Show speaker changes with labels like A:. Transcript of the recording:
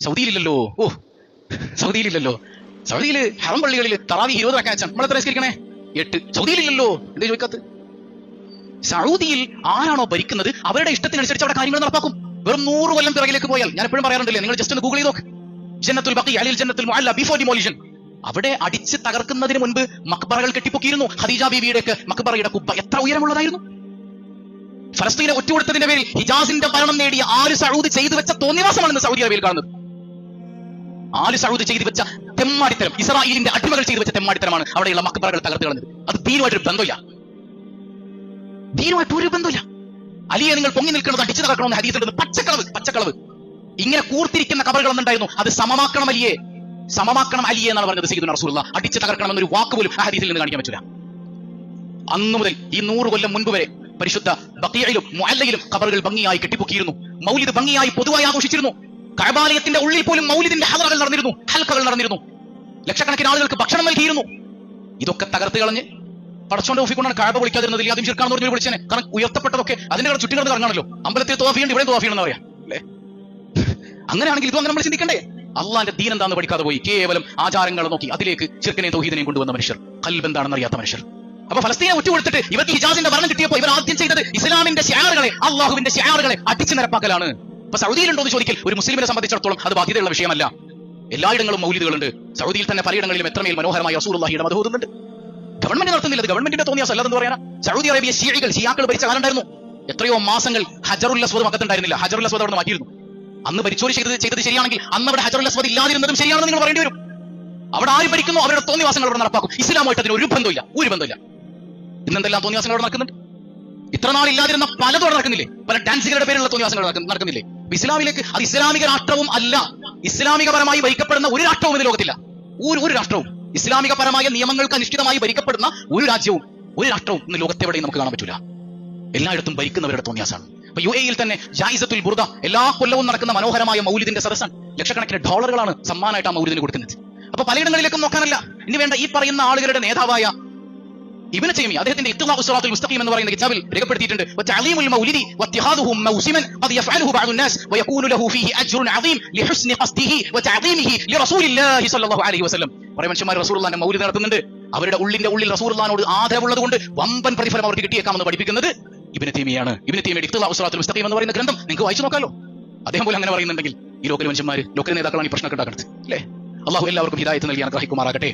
A: സൗദിയിലില്ലല്ലോ. സൗദിയിൽ ഹറം പള്ളികളിൽ തറാവി 20 റക്അത്ത് നമ്മൾ എത്ര നിസ്കരിക്കണേ? 8. സൗദിയിലില്ലല്ലോ. എന്തേ ചോദിക്കാത്ത? സൗദിയിൽ ആരാണോ ഭരിക്കുന്നത് അവരുടെ ഇഷ്ടത്തിനനുസരിച്ച് അവിടെ കാര്യങ്ങൾ നടപ്പാക്കും. വെറും 100 കൊല്ലം പിറകിലേക്ക് പോയാൽ, ഞാൻ എപ്പോഴും പറയാറുണ്ടല്ലേ, നിങ്ങൾ ജസ്റ്റ് ഒന്ന് ഗൂഗിൾ ചെയ്ത് നോക്ക്. ജന്നത്തുൽ ബഖി അലിൽ ജന്നത്തുൽ മുഅല്ല ബിഫോർ ഡിമോളിഷൻ. അവിടെ അടിച്ച് തകർക്കുന്നതിന് മുൻപ് മക്ബറകൾ കെട്ടിപ്പൊക്കിയിരുന്നു. ഖദീജ ബീവിയുടെ ഒക്കെ മക്ബറയുടെ കുബ്ബ എത്ര ഉയരമുള്ളതായിരുന്നു. ഫലസ്തീനെ ഒറ്റുകൊടുത്തതിന്റെ പേരിൽ ഹിജാസിന്റെ ഭരണം നേടിയ ആല് സഊദ് ചെയ്തു വെച്ച തോന്നിവാസമാണെന്ന് സൗദി അറേബ്യയിൽ കാണുന്നത്. ആല് സഊദ് ചെയ്തു വെച്ച തെമ്മാടിത്തരം, ഇസ്രായേലിന്റെ അടിമകൾ ചെയ്തു വെച്ച തെമ്മാടിത്തരമാണ് അവിടെയുള്ള മക്ബറകൾ തകർത്ത് കളഞ്ഞത്. അത് ദീനുമായിട്ടൊരു ബന്ധമില്ല. അലിയെ നിങ്ങൾ പൊങ്ങി നിൽക്കുന്നത് അടിച്ചു തകർക്കണമെന്ന് ഹദീസുണ്ട്. പച്ചക്കളവ്. ഇങ്ങനെ കൂർത്തിരിക്കുന്ന കബറുകൾ എന്നുണ്ടായിരുന്നു. അത് സമമാക്കണം അലിയെ എന്നാണ് പറഞ്ഞത് സയ്യിദുനാ റസൂലുള്ളാഹ്. അടിച്ചു തകർക്കണം എന്നൊരു വാക്ക് പോലും ആ ഹദീസിൽ നിന്ന് കാണിക്കാൻ പറ്റില്ല. അന്നു മുതൽ ഈ 100 കൊല്ലം മുൻപ് വരെ പരിശുദ്ധ ബഖീഇലും മുഅല്ലയിലും ഖബറുകൾ ഭംഗിയായി കെട്ടിപ്പൊക്കിയിരുന്നു. മൗലിദ് ഭംഗിയായി പൊതുവായി ആഘോഷിച്ചിരുന്നു. കഅബാലയത്തിന്റെ ഉള്ളിൽ പോലും മൗലിദിന്റെ ഹദറകൾ നടന്നിരുന്നു, ഹൽഖകൾ നടന്നിരുന്നു. ലക്ഷക്കണക്കിന് ആളുകൾക്ക് ഭക്ഷണം നൽകിയിരുന്നു. ഇതൊക്കെ തകർത്ത് കളഞ്ഞ് പടച്ചോന്റെ ഓഫിക്കൊണ്ടാണ് കഅബ പൊളിക്കാതിരുന്നത്. ആദ്യം ശിർക്കാണെന്ന് പറഞ്ഞു വിളിച്ചേനെ. കാരണം ഉയർത്തപ്പെട്ടതൊക്കെ അതിന്റെ ചുറ്റി കിടന്ന് കറങ്ങാണല്ലോ. അമ്പലത്തിൽ തവാഫ് ചെയ്യണ്ട, ഇവിടെ തവാഫ് ചെയ്യണമെന്ന് പറയാം അല്ലേ? അങ്ങനെയാണെങ്കിൽ ഇതും അങ്ങനെ നമ്മൾ ചിന്തിക്കണ്ടേ? അള്ളാന്റെ ദീൻ എന്താണെന്ന് പഠിക്കാതെ പോയി കേവലം ആചാരങ്ങൾ നോക്കി അതിലേക്ക് ശിർക്കിനെയും തൗഹീദിനെയും കൊണ്ടുവന്ന മനുഷ്യർ, ഖൽബ് എന്താണെന്ന് അറിയാത്ത മനുഷ്യർ. അപ്പൊ ഫലസ്തീനെ ഒറ്റുകൊടുത്തിട്ട് ഇവർക്ക് ഹിജാസിന്റെ ഭരണം കിട്ടിയപ്പോൾ ഇവർ ആദ്യം ചെയ്തത് ഇസ്ലാമിന്റെ ശിആറുകളെ, അള്ളാഹുവിന്റെ ശിആറുകളെ അടിച്ചു നിരപ്പാക്കലാണ്. അപ്പൊ സൗദിയിലുണ്ടോ എന്ന് ചോദിക്കൽ ഒരു മുസ്ലിമിനെ സംബന്ധിച്ചിടത്തോളം അത് ബാധ്യതയുള്ള വിഷയമല്ല. എല്ലായിടങ്ങളും മൗലിദുകളുണ്ട്. സൗദിയിൽ തന്നെ പലയിടങ്ങളിലും എത്രമേൽ മനോഹരമായി റസൂലുള്ളാഹിയുടെ മദ്ഹ് ഓതുന്നുണ്ട്. ഗവൺമെന്റ് നടത്തുന്നില്ല, അത് ഗവൺമെന്റിന്റെ തോന്നിയാസം അല്ലെന്ന് പറയാനാ. സൗദി അറേബ്യ ഷിയാക്കൾ ഭരിച്ച കാലം ഉണ്ടായിരുന്നു. എത്രയോ മാസങ്ങൾ ഹജറുൽ അസ്വദ് മക്കത്തുണ്ടായിരുന്നില്ല. ഹജറുൽ അസ്വദ് അവിടെ മാറ്റിയിരുന്നു. അന്ന് പരിശോധന ചെയ്തത് ശരിയാണെങ്കിൽ അന്ന് അവിടെ ഹജറുൽ അസ്വദ് ഇല്ലാതിരുന്നതും ശരിയാണെന്ന് നിങ്ങൾ പറയേണ്ടി വരും. അവിടെ ആര് ഭരിക്കുന്നു അവരുടെ തോന്നിവാസങ്ങൾ അവിടെ നടപ്പാക്കും. ഇസ്ലാമായിട്ട് അതിന് ഒരു ബന്ധമില്ല. ഇന്നെന്തെല്ലാം തോന്നിവാസങ്ങൾ അവിടെ നടക്കുന്നുണ്ട്. ഇത്ര നാൾ ഇല്ലാതിരുന്ന പലതും അവിടെ നടക്കുന്നില്ലേ? പല ഡാൻസുകളുടെ പേരിലുള്ള തോന്നിവാസങ്ങൾ നടക്കുന്നില്ലേ? ഇസ്ലാമിലേക്ക് അത് ഇസ്ലാമിക രാഷ്ട്രവും അല്ല. ഇസ്ലാമികപരമായി ഭരിക്കപ്പെടുന്ന ഒരു രാഷ്ട്രവും ഇന്ന് ലോകത്തില്ല. ഒരു രാഷ്ട്രവും ഇസ്ലാമികപരമായ നിയമങ്ങൾക്ക് അനുഷ്ഠിതമായി ഭരിക്കപ്പെടുന്ന ഒരു രാഷ്ട്രവും ഇന്ന് ലോകത്തെവിടെയും നമുക്ക് കാണാൻ പറ്റില്ല. എല്ലായിടത്തും ഭരിക്കുന്നവരുടെ തോന്നിയാസാണ്. അപ്പൊ UAE തന്നെ ജായിസത്തുൽ ബുർദ എല്ലാ കൊല്ലവും നടക്കുന്ന മനോഹരമായ മൗലിദിന്റെ സദസ്സാണ്. ലക്ഷക്കണക്കിന് ഡോളറുകളാണ് സമ്മാനമായിട്ട് ആ മൗലിദിന് കൊടുക്കുന്നത്. അപ്പൊ പലയിടങ്ങളിലേക്കും നോക്കാനല്ല. ഇനി വേണ്ട ഈ പറയുന്ന ആളുകളുടെ നേതാവായ ഇബ്നു തൈമിയ്യ അദ്ദേഹത്തിന്റെ ഇഖ്തിദാഉ സിറാത്തുൽ മുസ്തഖീം എന്ന് പറയുന്ന കിതാബിൽ രേഖപ്പെടുത്തിയിട്ടുണ്ട്. വതഅലീമുൽ മൗലിദി വത്തിഹാദുഹു മൗസിമൻ ഖദ് യഫഅലുഹു ബഅദു നാസ് വയകൂനു ലഹു ഫീഹി അജ്റുൻ അദീം ലിഹുസ്നി ഖസ്ദിഹി വതഅദീമിഹി ലിറസൂലില്ലാഹി സ്വല്ലല്ലാഹു അലൈഹി വസല്ലം. കുറേ മനുഷ്യന്മാർ റസൂലുള്ളാഹിന്റെ മൗലിദ് നടത്തുന്നുണ്ട്. അവരുടെ ഉള്ളിൽ റസൂലുള്ളാഹിനോട് ആദരവുള്ളത് കൊണ്ട് വമ്പൻ പ്രതിഫലം അവർക്ക് കിട്ടിയേക്കാമെന്ന് പഠിപ്പിക്കുന്നത് ഇബ്നു തൈമിയ്യയാണ്. ഇബ്നു തൈമിയ്യയുടെ ഇഖ്തിദാഉ സിറാത്തുൽ മുസ്തഖീം എന്ന് പറയുന്ന ഗ്രന്ഥം നിങ്ങൾക്ക് വായിച്ചു നോക്കാലോ. അദ്ദേഹം പോലും അങ്ങനെ പറയുന്നുണ്ടെങ്കിൽ ഈ ലോക്കൽ മനുഷ്യന്മാർ, ലോക്കൽ നേതാക്കളാണ് ഈ പ്രശ്നമൊക്കെ ഉണ്ടാക്കുന്നത് അല്ലേ? അള്ളാഹു എല്ലാവർക്കും ഹിദായത്ത് നൽകി അനുഗ്രഹിക്കുമാറാകട്ടെ.